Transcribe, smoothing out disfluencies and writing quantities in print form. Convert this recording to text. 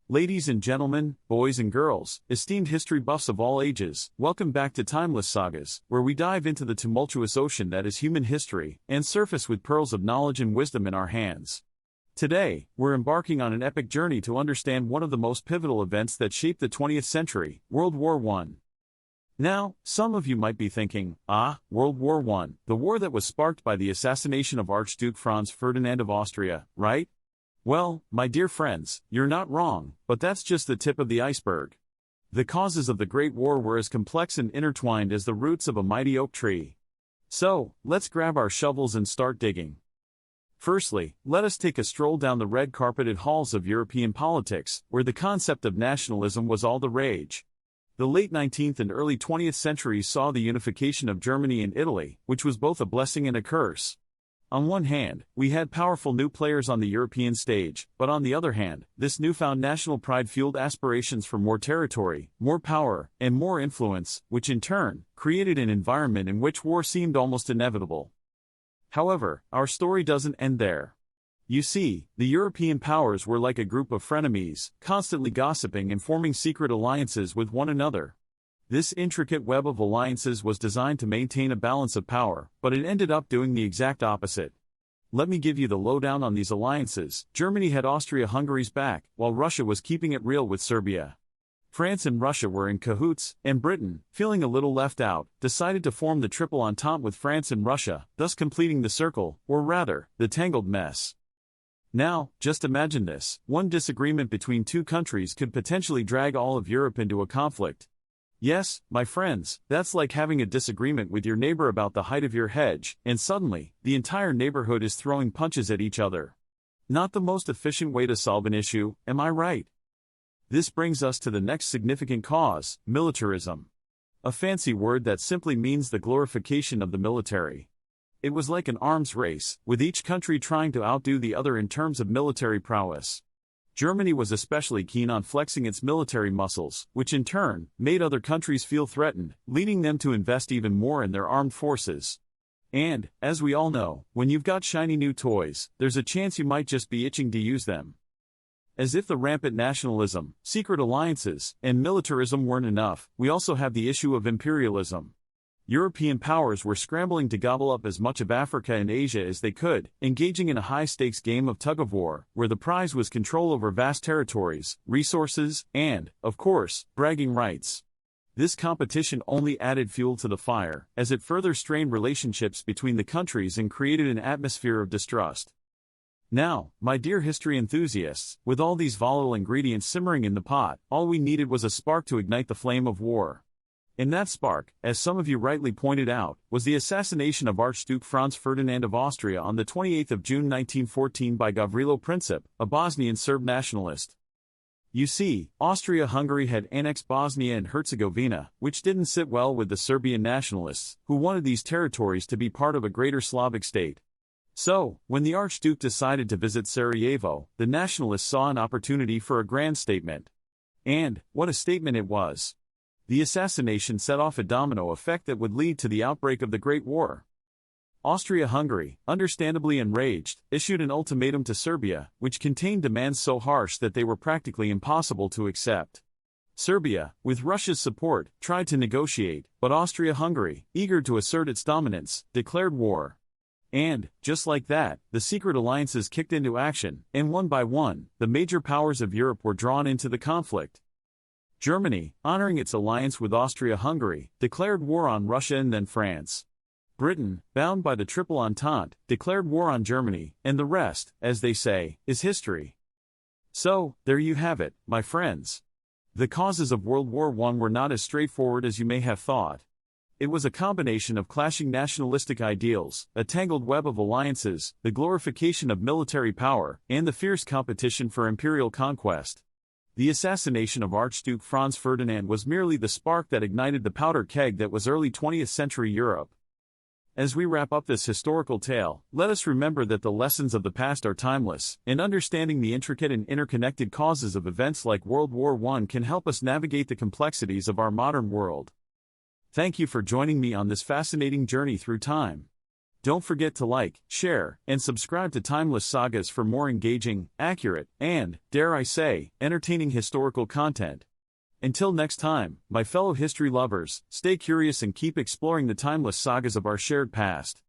Ladies and gentlemen, boys and girls, esteemed history buffs of all ages, welcome back to Timeless Sagas, where we dive into the tumultuous ocean that is human history, and surface with pearls of knowledge and wisdom in our hands. Today, we're embarking on an epic journey to understand one of the most pivotal events that shaped the 20th century, World War I. Now, some of you might be thinking, World War I, the war that was sparked by the assassination of Archduke Franz Ferdinand of Austria, right? Well, my dear friends, you're not wrong, but that's just the tip of the iceberg. The causes of the Great War were as complex and intertwined as the roots of a mighty oak tree. So, let's grab our shovels and start digging. Firstly, let us take a stroll down the red-carpeted halls of European politics, where the concept of nationalism was all the rage. The late 19th and early 20th centuries saw the unification of Germany and Italy, which was both a blessing and a curse. On one hand, we had powerful new players on the European stage, but on the other hand, this newfound national pride fueled aspirations for more territory, more power, and more influence, which in turn, created an environment in which war seemed almost inevitable. However, our story doesn't end there. You see, the European powers were like a group of frenemies, constantly gossiping and forming secret alliances with one another. This intricate web of alliances was designed to maintain a balance of power, but it ended up doing the exact opposite. Let me give you the lowdown on these alliances. Germany had Austria-Hungary's back, while Russia was keeping it real with Serbia. France and Russia were in cahoots, and Britain, feeling a little left out, decided to form the Triple Entente with France and Russia, thus completing the circle, or rather, the tangled mess. Now, just imagine this: one disagreement between two countries could potentially drag all of Europe into a conflict. Yes, my friends, that's like having a disagreement with your neighbor about the height of your hedge, and suddenly, the entire neighborhood is throwing punches at each other. Not the most efficient way to solve an issue, am I right? This brings us to the next significant cause: militarism. A fancy word that simply means the glorification of the military. It was like an arms race, with each country trying to outdo the other in terms of military prowess. Germany was especially keen on flexing its military muscles, which in turn, made other countries feel threatened, leading them to invest even more in their armed forces. And, as we all know, when you've got shiny new toys, there's a chance you might just be itching to use them. As if the rampant nationalism, secret alliances, and militarism weren't enough, we also have the issue of imperialism. European powers were scrambling to gobble up as much of Africa and Asia as they could, engaging in a high-stakes game of tug-of-war, where the prize was control over vast territories, resources, and, of course, bragging rights. This competition only added fuel to the fire, as it further strained relationships between the countries and created an atmosphere of distrust. Now, my dear history enthusiasts, with all these volatile ingredients simmering in the pot, all we needed was a spark to ignite the flame of war. And that spark, as some of you rightly pointed out, was the assassination of Archduke Franz Ferdinand of Austria on the 28th of June 1914 by Gavrilo Princip, a Bosnian Serb nationalist. You see, Austria-Hungary had annexed Bosnia and Herzegovina, which didn't sit well with the Serbian nationalists, who wanted these territories to be part of a greater Slavic state. So, when the Archduke decided to visit Sarajevo, the nationalists saw an opportunity for a grand statement. And, what a statement it was! The assassination set off a domino effect that would lead to the outbreak of the Great War. Austria-Hungary, understandably enraged, issued an ultimatum to Serbia, which contained demands so harsh that they were practically impossible to accept. Serbia, with Russia's support, tried to negotiate, but Austria-Hungary, eager to assert its dominance, declared war. And, just like that, the secret alliances kicked into action, and one by one, the major powers of Europe were drawn into the conflict. Germany, honoring its alliance with Austria-Hungary, declared war on Russia and then France. Britain, bound by the Triple Entente, declared war on Germany, and the rest, as they say, is history. So, there you have it, my friends. The causes of World War I were not as straightforward as you may have thought. It was a combination of clashing nationalistic ideals, a tangled web of alliances, the glorification of military power, and the fierce competition for imperial conquest. The assassination of Archduke Franz Ferdinand was merely the spark that ignited the powder keg that was early 20th century Europe. As we wrap up this historical tale, let us remember that the lessons of the past are timeless, and understanding the intricate and interconnected causes of events like World War I can help us navigate the complexities of our modern world. Thank you for joining me on this fascinating journey through time. Don't forget to like, share, and subscribe to Timeless Sagas for more engaging, accurate, and, dare I say, entertaining historical content. Until next time, my fellow history lovers, stay curious and keep exploring the timeless sagas of our shared past.